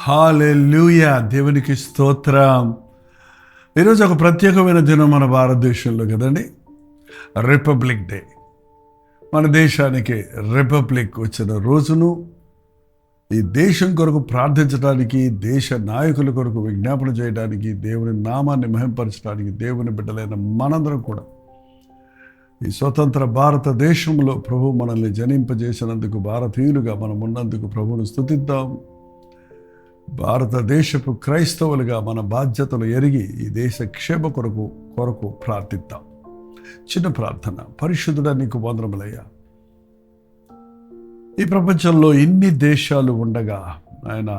హల్లెలూయా, దేవునికి స్తోత్రం. ఈరోజు ఒక ప్రత్యేకమైన దినం మన భారతదేశంలో కదండి, రిపబ్లిక్ డే. మన దేశానికి రిపబ్లిక్ వచ్చిన రోజును ఈ దేశం కొరకు ప్రార్థించడానికి, దేశ నాయకుల కొరకు విజ్ఞాపన చేయడానికి, దేవుని నామాన్ని మహింపరచడానికి దేవుని బిడ్డలైన మనందరం కూడా ఈ స్వతంత్ర భారతదేశంలో ప్రభు మనల్ని జనింపజేసినందుకు, భారతీయులుగా మనం ఉన్నందుకు ప్రభువును స్తుతిద్దాం. భారతదేశపు క్రైస్తవులుగా మన బాధ్యతలు ఎరిగి ఈ దేశ క్షేమ కొరకు ప్రార్థిద్దాం. చిన్న ప్రార్థన. పరిశుద్ధుడా, నీకు వందనములయ్యా. ఈ ప్రపంచంలో ఇన్ని దేశాలు ఉండగా ఆయన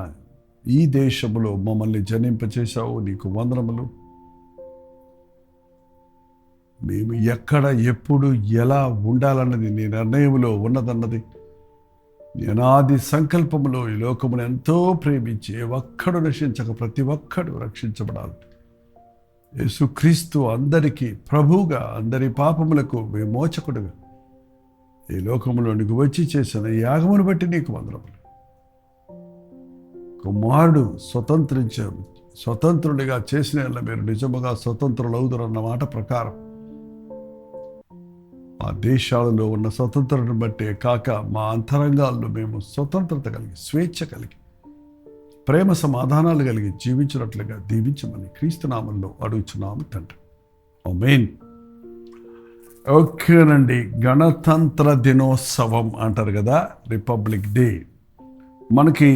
ఈ దేశంలో మమ్మల్ని జనింపచేశావు, నీకు వందనములు. మేము ఎక్కడ, ఎప్పుడు, ఎలా ఉండాలన్నది నీ నిర్ణయంలో ఉన్నదన్నది అనాది సంకల్పములో ఈ లోకమును ఎంతో ప్రేమించి ఏ ఒక్కడు నశించక ప్రతి ఒక్కడు రక్షించబడాలి. యేసుక్రీస్తు అందరికీ ప్రభువుగా, అందరి పాపములకు విమోచకుడుగా ఈ లోకములోనికి వచ్చి చేసిన యాగమును బట్టి నీకు వందనములు. కుమారుడు స్వతంత్రుడిగా చేసిన మీరు నిజముగా స్వతంత్రులవుదురన్న మాట ప్రకారం ఆ దేశాలలో ఉన్న స్వతంత్రతను బట్టే కాక మా అంతరంగాల్లో మేము స్వతంత్రత కలిగి, స్వేచ్ఛ కలిగి, ప్రేమ సమాధానాలు కలిగి జీవించినట్లుగా దీవించమని క్రీస్తునామంలో అడుగుచున్నాము తండ్రి. ఆమేన్. ఓకేనండి, గణతంత్ర దినోత్సవం అంటారు కదా, రిపబ్లిక్ డే. మనకి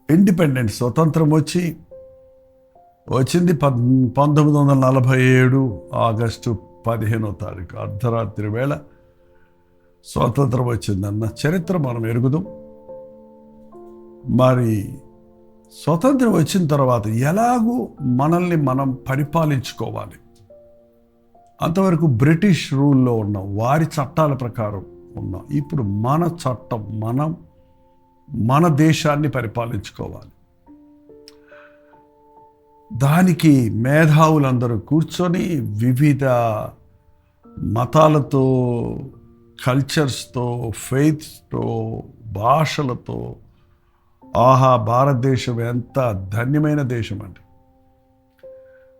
ఇండిపెండెన్స్, స్వతంత్రం వచ్చింది 1947 ఆగస్టు 15వ తారీఖు అర్ధరాత్రి వేళ స్వాతంత్రం వచ్చిందన్న చరిత్ర మనం ఎరుగుదాం. మరి స్వతంత్రం వచ్చిన తర్వాత ఎలాగూ మనల్ని మనం పరిపాలించుకోవాలి. అంతవరకు బ్రిటిష్ రూల్లో ఉన్నాం, వారి చట్టాల ప్రకారం ఉన్నాం. ఇప్పుడు మన చట్టం, మన దేశాన్ని పరిపాలించుకోవాలి. దానికి మేధావులందరూ కూర్చొని వివిధ మతాలతో, కల్చర్స్తో, ఫెయిత్స్తో, భాషలతో, భారతదేశం ఎంత ధన్యమైన దేశం అండి.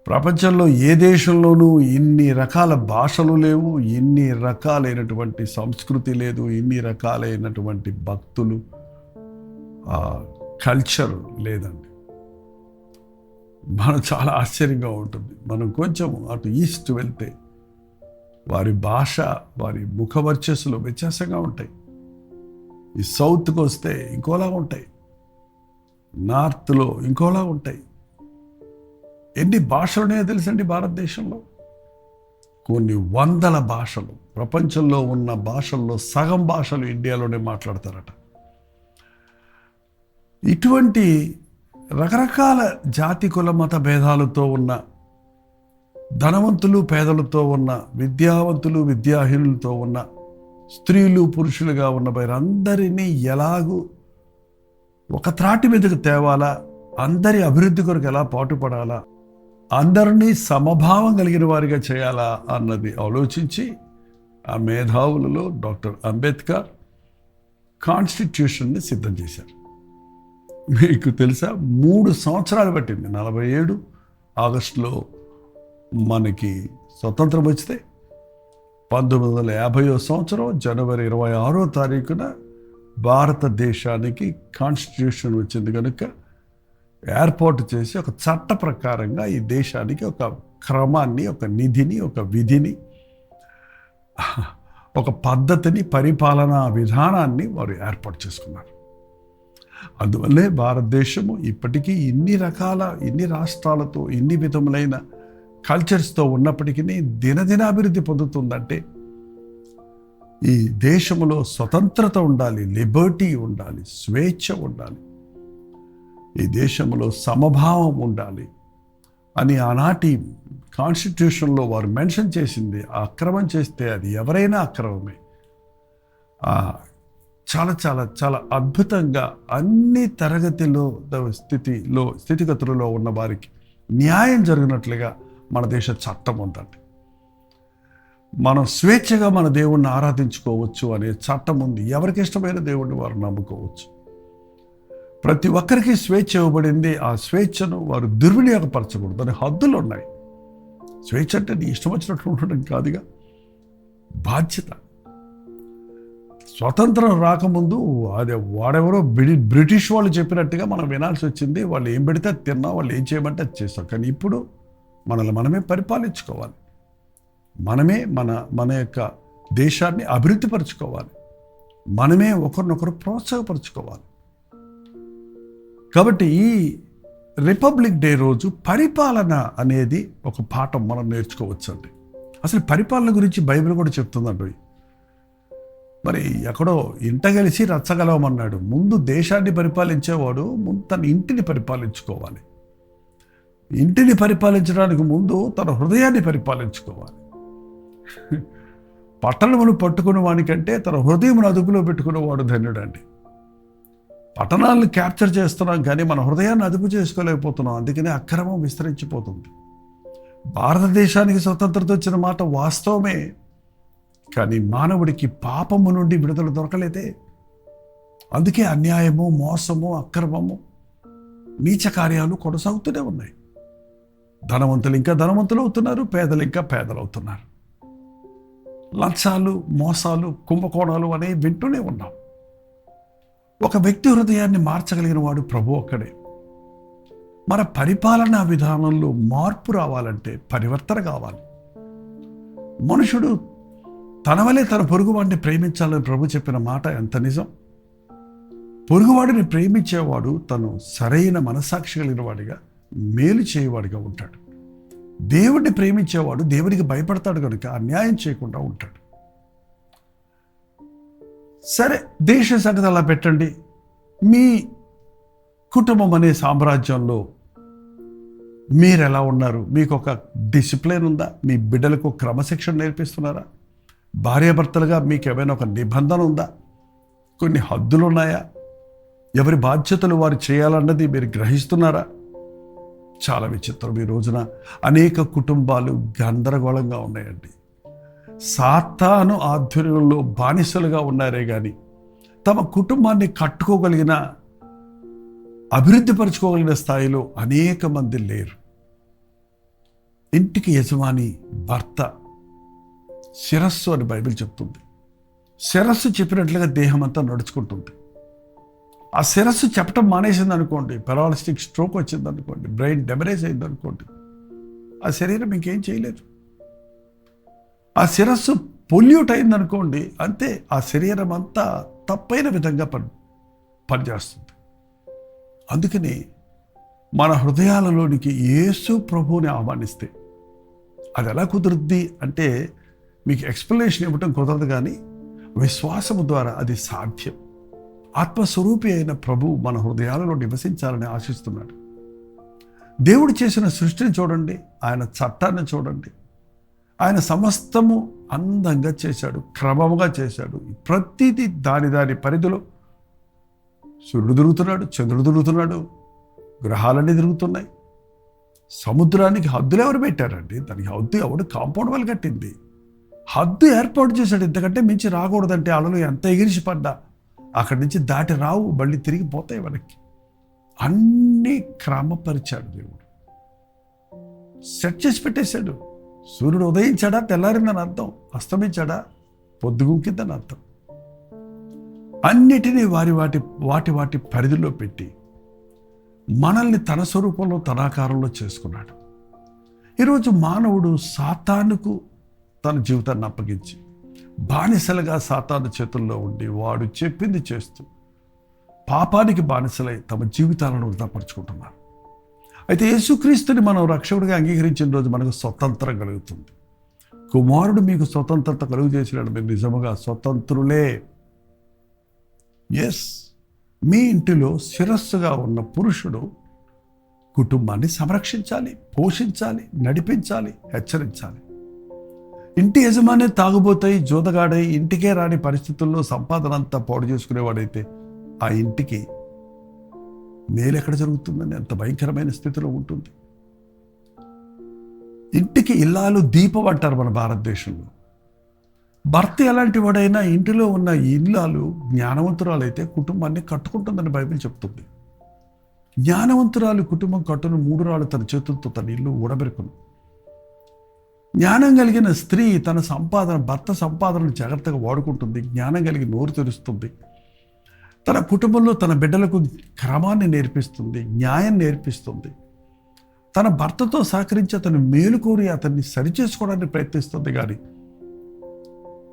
ప్రపంచంలో ఏ దేశంలోనూ ఇన్ని రకాల భాషలు లేవు, ఇన్ని రకాలైనటువంటి సంస్కృతి లేదు, ఇన్ని రకాలైనటువంటి భక్తులు, కల్చర్ లేదండి. మనం చాలా ఆశ్చర్యంగా ఉంటుంది. మనం కొంచెం అటు ఈస్ట్ వెళ్తే వారి భాష, వారి ముఖ వర్చస్సులు వ్యత్యాసంగా ఉంటాయి. ఈ సౌత్కి వస్తే ఇంకోలా ఉంటాయి, నార్త్లో ఇంకోలా ఉంటాయి. ఎన్ని భాషలు ఉన్నాయో తెలుసండి భారతదేశంలో? కొన్ని వందల భాషలు. ప్రపంచంలో ఉన్న భాషల్లో సగం భాషలు ఇండియాలోనే మాట్లాడతారట. ఇటువంటి రకరకాల జాతి, కుల, మత భేదాలతో ఉన్న, ధనవంతులు పేదలతో ఉన్న, విద్యావంతులు విద్యాహీనులతో ఉన్న, స్త్రీలు పురుషులుగా ఉన్న వీరందరినీ ఎలాగూ ఒక త్రాటి మీదకు తేవాలా, అందరి అభివృద్ధి కొరకు ఎలా పాటుపడాలా, అందరినీ సమభావం కలిగిన వారిగా చేయాలా అన్నది ఆలోచించి ఆ మేధావులలో డాక్టర్ అంబేద్కర్ కాన్స్టిట్యూషన్ని సిద్ధం చేశారు. మీకు తెలుసా, 3 సంవత్సరాలు పట్టింది. 47 ఆగస్టులో మనకి స్వతంత్రం వచ్చితే 1950వ సంవత్సరం జనవరి 26వ తారీఖున భారతదేశానికి కాన్స్టిట్యూషన్ వచ్చింది. కనుక ఏర్పాటు చేసి ఒక చట్ట ప్రకారంగా ఈ దేశానికి ఒక క్రమాన్ని, ఒక నిధిని, ఒక విధిని, ఒక పద్ధతిని, పరిపాలనా విధానాన్ని వారు ఏర్పాటు చేసుకున్నారు. అందువల్లే భారతదేశము ఇప్పటికీ ఇన్ని రాష్ట్రాలతో, ఇన్ని విధములైన కల్చర్స్తో ఉన్నప్పటికీ దినదినాభివృద్ధి పొందుతుందంటే ఈ దేశంలో స్వతంత్రత ఉండాలి, లిబర్టీ ఉండాలి, స్వేచ్ఛ ఉండాలి, ఈ దేశంలో సమభావం ఉండాలి అని ఆనాటి కాన్స్టిట్యూషన్లో వారు మెన్షన్ చేసింది. ఆ అక్రమం చేస్తే అది ఎవరైనా అక్రమమే. చాలా చాలా చాలా అద్భుతంగా అన్ని స్థితిగతులలో ఉన్న వారికి న్యాయం జరిగినట్లుగా మన దేశ చట్టం ఉందండి. మనం స్వేచ్ఛగా మన దేవుణ్ణి ఆరాధించుకోవచ్చు అనే చట్టం ఉంది. ఎవరికి ఇష్టమైన దేవుణ్ణి వారు నమ్ముకోవచ్చు. ప్రతి ఒక్కరికి స్వేచ్ఛ ఇవ్వబడింది. ఆ స్వేచ్ఛను వారు దుర్వినియోగపరచకూడదు. దాని హద్దులు ఉన్నాయి. స్వేచ్ఛ అంటే నీ ఇష్టం వచ్చినట్లు ఉండడం కాదుగా, బాధ్యత. స్వతంత్రం రాకముందు అదే వాడెవరో బ్రిటిష్ వాళ్ళు చెప్పినట్టుగా మనం వినాల్సి వచ్చింది. వాళ్ళు ఏం పెడితే అది తిన్నాం, వాళ్ళు ఏం చేయమంటే అది చేస్తాం. కానీ ఇప్పుడు మనల్ని మనమే పరిపాలించుకోవాలి. మనమే మన యొక్క దేశాన్ని అభివృద్ధి పరచుకోవాలి. మనమే ఒకరినొకరు ప్రోత్సాహపరచుకోవాలి. కాబట్టి ఈ రిపబ్లిక్ డే రోజు పరిపాలన అనేది ఒక పాఠం మనం నేర్చుకోవచ్చండి. అసలు పరిపాలన గురించి బైబిల్ కూడా చెప్తుందండి. మరి ఎక్కడో ఇంట కలిసి రచ్చగలవమన్నాడు. ముందు దేశాన్ని పరిపాలించేవాడు ముందు తన ఇంటిని పరిపాలించుకోవాలి. ఇంటిని పరిపాలించడానికి ముందు తన హృదయాన్ని పరిపాలించుకోవాలి. పట్టణమును పట్టుకున్న వానికంటే తన హృదయమును అదుపులో పెట్టుకునేవాడు ధన్యుడండి. పట్టణాలను క్యాప్చర్ చేస్తున్నాం కానీ మన హృదయాన్ని అదుపు చేసుకోలేకపోతున్నాం. అందుకనే అక్రమం విస్తరించిపోతుంది. భారతదేశానికి స్వతంత్రత వచ్చిన మాట వాస్తవమే, కానీ మానవుడికి పాపము నుండి విడుదల దొరకలేదే. అందుకే అన్యాయము, మోసము, అక్రమము, నీచ కార్యాలు కొనసాగుతూనే ఉన్నాయి. ధనవంతులు ఇంకా ధనవంతులు అవుతున్నారు, పేదలు ఇంకా పేదలు అవుతున్నారు. లంచాలు, మోసాలు, కుంభకోణాలు అనేవి వింటూనే ఉన్నాం. ఒక వ్యక్తి హృదయాన్ని మార్చగలిగిన వాడు ప్రభు ఒక్కడే. మన పరిపాలనా విధానంలో మార్పు రావాలంటే పరివర్తన కావాలి. మనుషుడు తన వలే తన పొరుగువాడిని ప్రేమించాలని ప్రభు చెప్పిన మాట ఎంత నిజం. పొరుగువాడిని ప్రేమించేవాడు తను సరైన మనస్సాక్షి కలిగిన వాడిగా, మేలు చేయవాడిగా ఉంటాడు. దేవుడిని ప్రేమించేవాడు దేవుడికి భయపడతాడు కనుక అన్యాయం చేయకుండా ఉంటాడు. సరే, దేశ సంగతి అలా పెట్టండి. మీ కుటుంబం అనే సామ్రాజ్యంలో మీరు ఎలా ఉన్నారు? మీకు ఒక డిసిప్లిన్ ఉందా? మీ బిడ్డలకు క్రమశిక్షణ నేర్పిస్తున్నారా? భార్యాభర్తలుగా మీకు ఏమైనా ఒక నిబంధన ఉందా? కొన్ని హద్దులు ఉన్నాయా? ఎవరి బాధ్యతలు వారు చేయాలన్నది మీరు గ్రహిస్తున్నారా? చాలా విచిత్రం. ఈ రోజున అనేక కుటుంబాలు గందరగోళంగా ఉన్నాయండి. సాతాను ఆధ్వర్యంలో బానిసలుగా ఉన్నారే కానీ తమ కుటుంబాన్ని కట్టుకోగలిగిన, అభివృద్ధి పరచుకోగలిగిన స్థాయిలో అనేక మంది లేరు. ఇంటికి యజమాని భర్త శిరస్సు అని బైబిల్ చెప్తుంది. శిరస్సు చెప్పినట్లుగా దేహం అంతా నడుచుకుంటుంది. ఆ శిరస్సు చెప్పటం మానేసింది అనుకోండి, పెరాలసిటిక్ స్ట్రోక్ వచ్చింది అనుకోండి, బ్రెయిన్ డెమరేజ్ అయింది అనుకోండి, ఆ శరీరం ఇంకేం చేయలేదు. ఆ శిరస్సు పొల్యూట్ అయింది అనుకోండి, అంతే, ఆ శరీరం అంతా తప్పైన విధంగా పనిచేస్తుంది. అందుకని మన హృదయాలలోనికి యేసు ప్రభువుని ఆహ్వానిస్తే అది ఎలా కుదురుద్ది అంటే మీకు ఎక్స్ప్లెనేషన్ ఇవ్వటం కుదరదు, కానీ విశ్వాసము ద్వారా అది సాధ్యం. ఆత్మస్వరూపి అయిన ప్రభు మన హృదయాలలో నివసించాలని ఆశిస్తున్నాడు. దేవుడు చేసిన సృష్టిని చూడండి, ఆయన చట్టాన్ని చూడండి. ఆయన సమస్తము అందంగా చేశాడు, క్రమముగా చేశాడు. ప్రతిదీ దాని పరిధిలో. సూర్యుడు తిరుగుతున్నాడు, చంద్రుడు తిరుగుతున్నాడు, గ్రహాలన్నీ తిరుగుతున్నాయి. సముద్రానికి హద్దులు ఎవరు పెట్టారండి? దానికి హద్దు ఎవడు కాంపౌండ్ వాళ్ళు కట్టింది. హద్దు ఏర్పాటు చేశాడు. ఇంతకంటే మించి రాకూడదంటే అలలు ఎంత ఎగిరిసి పడ్డా అక్కడి నుంచి దాటి రావు, మళ్ళీ తిరిగిపోతాయి వెనక్కి. అన్నీ క్రమపరిచాడు దేవుడు, సెట్ చేసి పెట్టేశాడు. సూర్యుడు ఉదయించాడా తెల్లారిందని అర్థం, అస్తమించాడా పొద్దుగుంకిందని అర్థం. అన్నిటినీ వాటి పరిధిలో పెట్టి మనల్ని తన స్వరూపంలో, తన ఆకారంలో చేసుకున్నాడు. ఈరోజు మానవుడు సాతానుకు తన జీవితాన్ని అప్పగించి బానిసలుగా సాతాను చేతుల్లో ఉండి వాడు చెప్పింది చేస్తూ పాపానికి బానిసలై తమ జీవితాలను వృధాపరుచుకుంటున్నారు. అయితే యేసుక్రీస్తుని మనం రక్షకుడిగా అంగీకరించిన రోజు మనకు స్వతంత్రం కలుగుతుంది. కుమారుడు మీకు స్వతంత్రత కలుగు చేసినాడు, మీరు నిజముగా స్వతంత్రులే. ఎస్, మీ ఇంటిలో శిరస్సుగా ఉన్న పురుషుడు కుటుంబాన్ని సంరక్షించాలి, పోషించాలి, నడిపించాలి, హెచ్చరించాలి. ఇంటి యజమానే తాగుబోతాయి, జోదగాడై ఇంటికే రాని పరిస్థితుల్లో సంపాదన అంతా పాడు చేసుకునేవాడైతే ఆ ఇంటికి మేలు ఎక్కడ జరుగుతుందని ఎంత భయంకరమైన స్థితిలో ఉంటుంది. ఇంటికి ఇల్లాలు దీపం అంటారు మన భారతదేశంలో. భర్త ఎలాంటి వాడైనా ఇంటిలో ఉన్న ఇల్లాలు జ్ఞానవంతురాలైతే కుటుంబాన్ని కట్టుకుంటుందని బైబిల్ చెప్తుంది. జ్ఞానవంతురాలు కుటుంబం కట్టును 3 రాళ్ళు తన చేతులతో తన ఇల్లు ఊడబెరుకును. జ్ఞానం కలిగిన స్త్రీ తన భర్త సంపాదనను జాగ్రత్తగా వాడుకుంటుంది. జ్ఞానం కలిగి నోరు తెరుస్తుంది. తన కుటుంబంలో తన బిడ్డలకు క్రమాన్ని నేర్పిస్తుంది, న్యాయం నేర్పిస్తుంది. తన భర్తతో సహకరించి అతను మేలు కోరి అతన్ని సరిచేసుకోవడానికి ప్రయత్నిస్తుంది. కానీ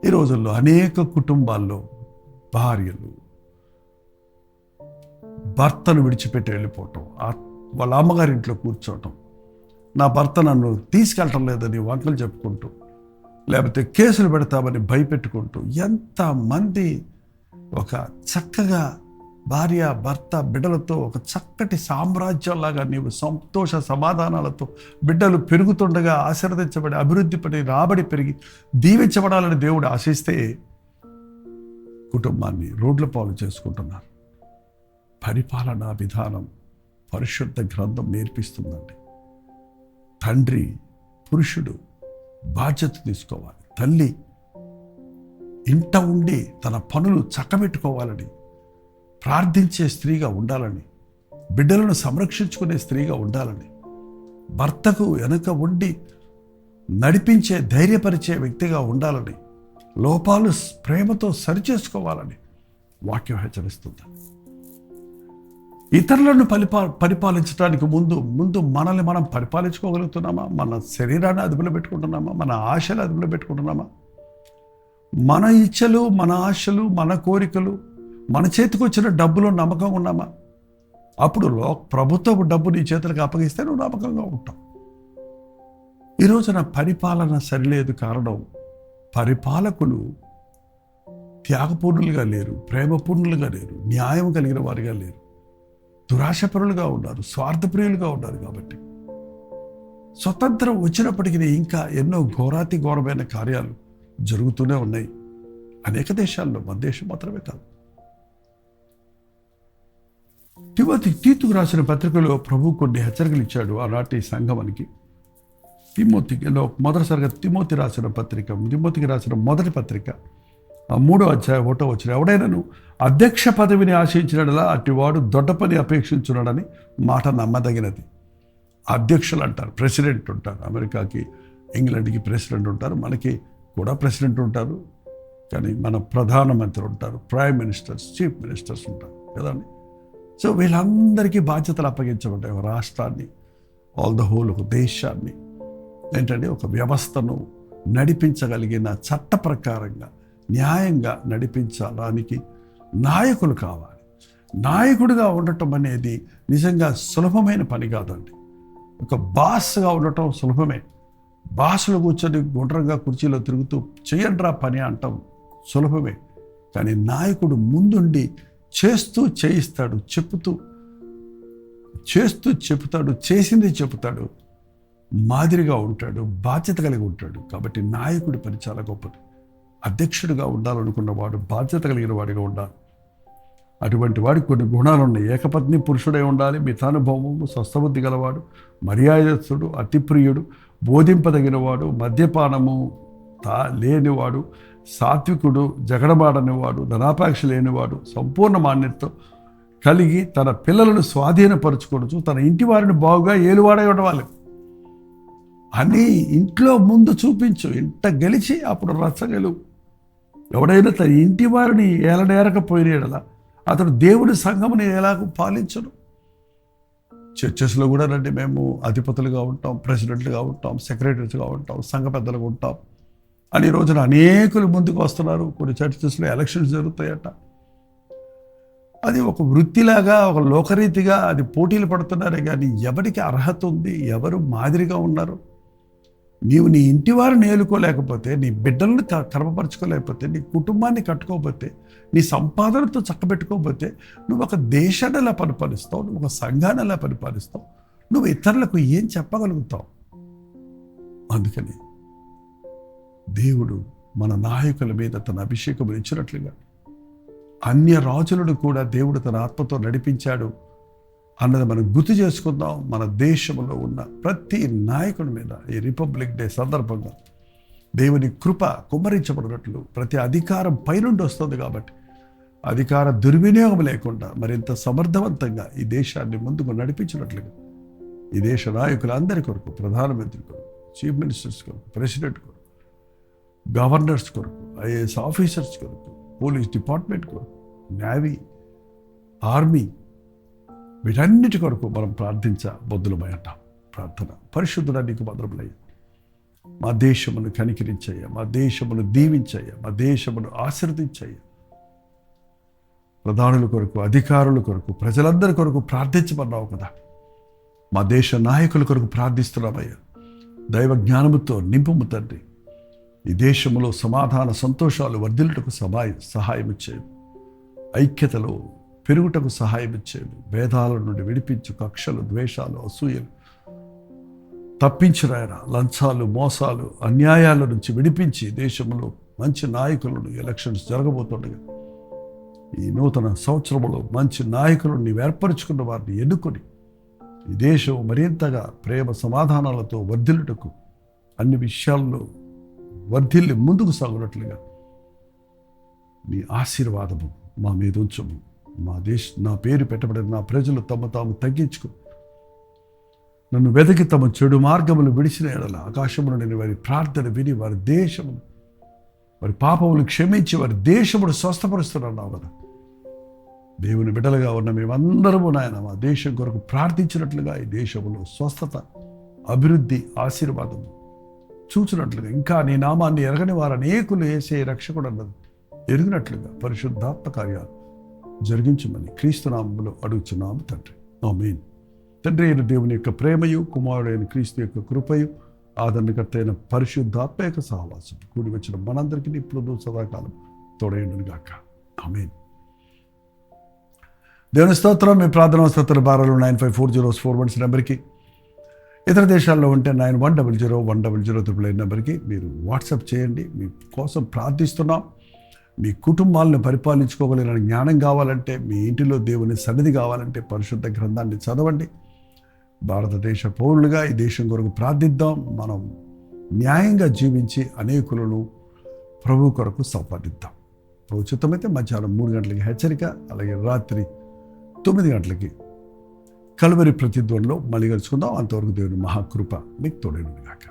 ఈ రోజుల్లో అనేక కుటుంబాల్లో భార్యలు భర్తను విడిచిపెట్టి వెళ్ళిపోవటం, వాళ్ళ అమ్మగారి ఇంట్లో కూర్చోవటం, నా భర్త నన్ను తీసుకెళ్ళటం లేదని వంకలు చెప్పుకుంటూ, లేకపోతే కేసులు పెడతామని భయపెట్టుకుంటూ, ఎంతమంది ఒక చక్కగా భార్య భర్త బిడ్డలతో ఒక చక్కటి సామ్రాజ్యంలాగా నీవు సంతోష సమాధానాలతో బిడ్డలు పెరుగుతుండగా ఆశీర్వదించబడి అభివృద్ధి పడి రాబడి పెరిగి దీవించబడాలని దేవుడు ఆశిస్తే కుటుంబాన్ని రోడ్ల పాలు చేసుకుంటున్నారు. పరిపాలనా విధానం పరిశుద్ధ గ్రంథం నేర్పిస్తుందండి. తండ్రి పురుషుడు బాధ్యత తీసుకోవాలి. తల్లి ఇంట ఉండి తన పనులు చక్కబెట్టుకోవాలని, ప్రార్థించే స్త్రీగా ఉండాలని, బిడ్డలను సంరక్షించుకునే స్త్రీగా ఉండాలని, భర్తకు వెనుక ఉండి నడిపించే ధైర్యపరిచే వ్యక్తిగా ఉండాలని, లోపాలు ప్రేమతో సరిచేసుకోవాలని వాక్యం హెచ్చరిస్తుంది. ఇతరులను పరిపాలించడానికి ముందు మనల్ని మనం పరిపాలించుకోగలుగుతున్నామా? మన శరీరాన్ని అదుపులో పెట్టుకుంటున్నామా? మన ఆశలు అదుపులో పెట్టుకుంటున్నామా? మన ఇచ్చలు, మన ఆశలు, మన కోరికలు, మన చేతికి వచ్చిన డబ్బులో నమ్మకం ఉన్నామా? అప్పుడు ప్రభుత్వపు డబ్బు నీ చేతులకు అప్పగిస్తే నువ్వు నమ్మకంగా ఉంటావు. ఈ రోజున పరిపాలన సరిలేదు. కారణం పరిపాలకులు త్యాగపూర్ణులుగా లేరు, ప్రేమపూర్ణులుగా లేరు, న్యాయం కలిగిన వారిగా లేరు, దురాశపరులుగా ఉన్నారు, స్వార్థప్రియులుగా ఉన్నారు. కాబట్టి స్వతంత్రం వచ్చినప్పటికీ ఇంకా ఎన్నో ఘోరమైన కార్యాలు జరుగుతూనే ఉన్నాయి అనేక దేశాల్లో, మన దేశం మాత్రమే కాదు. తీతుకు రాసిన పత్రికలో ప్రభు కొన్ని హెచ్చరికలు ఇచ్చాడు ఆనాటి సంఘమానికి. తిమోతికి రాసిన పత్రిక, తిమోతికి రాసిన మొదటి పత్రిక 3వ అధ్యాయం 1వ వచనం, ఎవడైనాను అధ్యక్ష పదవిని ఆశించినలా అటివాడు దొడ్డ పని అపేక్షించున్నాడని మాట నమ్మదగినది. అధ్యక్షులు అంటారు, ప్రెసిడెంట్ ఉంటారు. అమెరికాకి, ఇంగ్లాండ్కి ప్రెసిడెంట్ ఉంటారు, మనకి కూడా ప్రెసిడెంట్ ఉంటారు. కానీ మన ప్రధానమంత్రి ఉంటారు, ప్రైమ్ మినిస్టర్స్, చీఫ్ మినిస్టర్స్ ఉంటారు కదండి. సో వీళ్ళందరికీ బాధ్యతలు అప్పగించబడ్డాయి. ఒక రాష్ట్రాన్ని, ఆల్ ద హోల్, ఒక దేశాన్ని ఏంటంటే ఒక వ్యవస్థను నడిపించగలిగిన చట్ట ప్రకారంగా న్యాయంగా నడిపించడానికి నాయకులు కావాలి. నాయకుడిగా ఉండటం అనేది నిజంగా సులభమైన పని కాదండి. ఒక బాస్గా ఉండటం సులభమే. బాసులు కూర్చొని గుండ్రంగా కుర్చీలో తిరుగుతూ చెయ్యండ్రా పని అంటాం సులభమే. కానీ నాయకుడు ముందుండి చేస్తూ చేయిస్తాడు, చెప్పుతాడు, చేసింది చెబుతాడు, మాదిరిగా ఉంటాడు, బాధ్యత కలిగి ఉంటాడు. కాబట్టి నాయకుడి పని చాలా గొప్పది. అధ్యక్షుడిగా ఉండాలనుకున్నవాడు బాధ్యత కలిగిన వాడిగా ఉండాలి. అటువంటి వాడికి కొన్ని గుణాలు ఉన్నాయి. ఏకపత్ని పురుషుడై ఉండాలి, మితానుభవము, స్వస్థబుద్ధి గలవాడు, మర్యాదస్తుడు, అతిప్రియుడు, బోధింపదగినవాడు, మద్యపానము లేనివాడు, సాత్వికుడు, జగడమాడనివాడు, ధనాపేక్ష లేనివాడు, సంపూర్ణ మాన్యతతో కలిగి తన పిల్లలను స్వాధీనపరచుకోవచ్చు, తన ఇంటి వారిని బాగుగా ఏలువాడై ఉండవాలి అని ఇంట్లో ముందు చూపించు. ఇంట గెలిచి అప్పుడు రచ్చగలుగు. ఎవడైనా తన ఇంటి వారిని ఏలనేరకపోయినా అతడు దేవుడి సంఘముని ఎలాగో పాలించను. చర్చెస్లో కూడా రండి, మేము అధిపతులుగా ఉంటాం, ప్రెసిడెంట్లుగా ఉంటాం, సెక్రటరీస్గా ఉంటాం, సంఘ పెద్దలుగా ఉంటాం అని రోజున అనేకులు ముందుకు వస్తున్నారు. కొన్ని చర్చెస్లో ఎలక్షన్స్ జరుగుతాయట. అది ఒక వృత్తిలాగా, ఒక లోకరీతిగా అది పోటీలు పడుతున్నారే కానీ ఎవరికి అర్హత ఉంది, ఎవరు మాదిరిగా ఉన్నారు? నీవు నీ ఇంటి వారిని ఏలుకోలేకపోతే, నీ బిడ్డలను కర్మపరచుకోలేకపోతే, నీ కుటుంబాన్ని కట్టుకోకపోతే, నీ సంపాదనతో చక్కబెట్టుకోకపోతే నువ్వు ఒక దేశాన్ని ఎలా పరిపాలిస్తావు? నువ్వు ఒక సంఘాన్ని ఎలా పరిపాలిస్తావు? నువ్వు ఇతరులకు ఏం చెప్పగలుగుతావు? అందుకని దేవుడు మన నాయకుల మీద తన అభిషేకం ఇచ్చినట్లుగా అన్య రాజులను కూడా దేవుడు తన ఆత్మతో నడిపించాడు అన్నది మనం గుర్తు చేసుకుందాం. మన దేశంలో ఉన్న ప్రతి నాయకుడి మీద ఈ రిపబ్లిక్ డే సందర్భంగా దేవుని కృప కుమ్మరించబడినట్లు ప్రతి అధికారం పైనుండి వస్తుంది. కాబట్టి అధికార దుర్వినియోగం లేకుండా మరింత సమర్థవంతంగా ఈ దేశాన్ని ముందుకు నడిపించినట్లుగా ఈ దేశ నాయకులందరి కొరకు, ప్రధానమంత్రి కొరకు, చీఫ్ మినిస్టర్స్ కొరకు, ప్రెసిడెంట్ కొరకు, గవర్నర్స్ కొరకు, ఐఏఎస్ ఆఫీసర్స్ కొరకు, పోలీస్ డిపార్ట్మెంట్ కొరకు, నేవీ, ఆర్మీ, వీటన్నిటి కొరకు మనం బొద్దులమై అంటాం. ప్రార్థన. పరిశుద్ధుడా నీకు వందనములయ్యా. మా దేశమును కనికరించయ్యా, మా దేశమును దీవించయ్యా, మా దేశమును ఆశీర్వదించయ్యా. ప్రధానుల కొరకు, అధికారుల కొరకు, ప్రజలందరి కొరకు ప్రార్థించమన్నావు కదా. మా దేశ నాయకుల కొరకు ప్రార్థిస్తున్నామయ్యా. దైవ జ్ఞానముతో నింపుము తండ్రి. ఈ దేశంలో సమాధాన సంతోషాలు వర్ధిల్లుటకు సహాయం ఇచ్చేవి, ఐక్యతలో పెరుగుటకు సహాయం ఇచ్చేవి, భేదాల నుండి విడిపించు, కక్షలు, ద్వేషాలు, అసూయలు తప్పించినాయన, లంచాలు, మోసాలు, అన్యాయాల నుంచి విడిపించి దేశంలో మంచి నాయకులను, ఎలక్షన్స్ జరగబోతుండగా ఈ నూతన సంవత్సరంలో మంచి నాయకులను నీవు ఏర్పరచుకున్న వారిని ఎన్నుకొని ఈ దేశం మరింతగా ప్రేమ సమాధానాలతో వర్ధిల్లుటకు, అన్ని విషయాల్లో వర్ధిల్లి ముందుకు సాగునట్లుగా నీ ఆశీర్వాదము మా మీద ఉంచము. నా పేరు పెట్టబడిన నా ప్రజలు తాము తగ్గించుకు నన్ను వెతికి తమ చెడు మార్గములు విడిచిన ఎడల ఆకాశమును నేను వారి ప్రార్థన విని వారి దేశమును, వారి పాపములు క్షమించి వారి దేశమును స్వస్థపరుస్తున్నావు కదా. దేవుని బిడ్డలుగా ఉన్న మేమందరము నాయన మా దేశం కొరకు ప్రార్థించినట్లుగా ఈ దేశంలో స్వస్థత, అభివృద్ధి, ఆశీర్వాదము చూచినట్లుగా, ఇంకా నీ నామాన్ని ఎరగని వారు అనేకులు యేసే రక్షకుడు అన్నది ఎరిగినట్లుగా పరిశుద్ధాత్మ కార్యాలు జరిగించమని క్రీస్తు నామములో అడుగుచున్నాము తండ్రి. ఆమేన్. తండ్రి అయిన దేవుని యొక్క ప్రేమయు, కుమారుడైన క్రీస్తు యొక్క కృపయు, ఆదరణకర్త అయిన పరిశుద్ధాత్మ యొక్క సహవాసం కూడి వచ్చిన మనందరికీ ఇప్పుడు సదాకాలం తోడైండును గాక. ఆమేన్. దేవుని స్తోత్రం. మీ ప్రార్థనా స్తోత్ర భారాలు 954041 నెంబర్కి, ఇతర దేశాల్లో ఉంటే 91001000 నెంబర్కి మీరు వాట్సాప్ చేయండి. మీ కోసం ప్రార్థిస్తున్నాం. మీ కుటుంబాలను పరిపాలించుకోగలిగిన జ్ఞానం కావాలంటే, మీ ఇంటిలో దేవుని సన్నిధి కావాలంటే పరిశుద్ధ గ్రంథాన్ని చదవండి. భారతదేశ పౌరులుగా ఈ దేశం కొరకు ప్రార్థిద్దాం. మనం న్యాయంగా జీవించి అనేకులను ప్రభు కొరకు సంపాదిద్దాం. ఉచితమైతే మధ్యాహ్నం 3 గంటలకి హెచ్చరిక, అలాగే రాత్రి 9 గంటలకి కలువరి ప్రతిధ్వనిలో మళ్ళీ కలుసుకుందాం. అంతవరకు దేవుని మహాకృప మీకు తోడైనది గాక.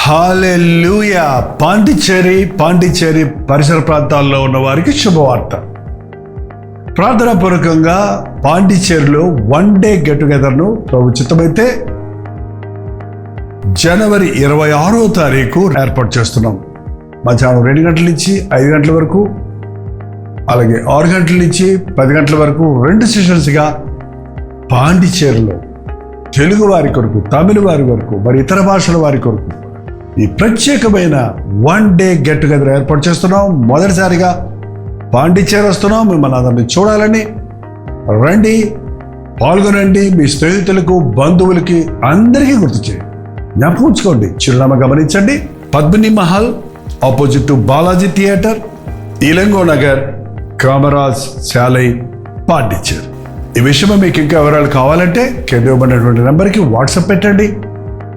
హల్లెలూయా. పాండిచ్చేరి పరిసర ప్రాంతాల్లో ఉన్న వారికి శుభవార్త. ప్రార్థనాపూర్వకంగా పాండిచ్చేరిలో 1 డే గెట్ టుగెదర్ను ప్రభు చిత్తమైతే జనవరి 26వ తారీఖు ఏర్పాటు చేస్తున్నాం. మధ్యాహ్నం 2 గంటల నుంచి 5 గంటల వరకు, అలాగే 6 గంటల నుంచి 10 గంటల వరకు 2 సెషన్స్గా పాండిచ్చేరిలో తెలుగు వారి కొరకు, తమిళ వారి కొరకు, మరి ఇతర భాషల వారి కొరకు ఈ ప్రత్యేకమైన 1 డే గెట్ టుగెదర్ ఏర్పాటు చేస్తున్నాం. మొదటిసారిగా పాండిచ్చేరి వస్తున్నాం. మిమ్మల్ని అందరినీ చూడాలని రండి, పాల్గొనండి. మీ స్నేహితులకు, బంధువులకి అందరికీ గుర్తు చేయండి. జ్ఞాపకం ఉంచుకోండి. చిరునామా గమనించండి. Padmini Mahal, opposite to Balaji theatre, Ilango Nagar, Kamaraj Salai, Pondicherry. ఈ విషయమై మీకు ఇంకా వివరాలు కావాలంటే కింద ఇవ్వబడినటువంటి నెంబర్కి వాట్సాప్ పెట్టండి,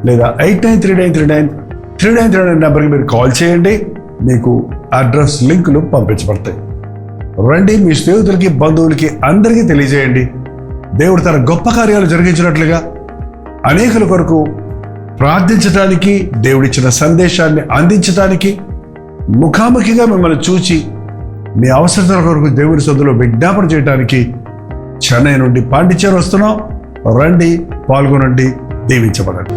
లేదా 8939393939 నెంబర్కి మీరు కాల్ చేయండి. మీకు అడ్రస్ లింకులు పంపించబడతాయి. రండి, మీ స్నేహితులకి, బంధువులకి అందరికీ తెలియజేయండి. దేవుడు తన గొప్ప కార్యాలు జరిగించినట్లుగా అనేకుల కొరకు ప్రార్థించడానికి, దేవుడిచ్చిన సందేశాన్ని అందించడానికి, ముఖాముఖిగా మిమ్మల్ని చూచి మీ అవసరాల కొరకు దేవుడి సొంతలో విజ్ఞాపన చేయడానికి చెన్నై నుండి పాండిచ్చేరి వస్తున్నాం. రండి, పాల్గొనండి, దీవించబడండి.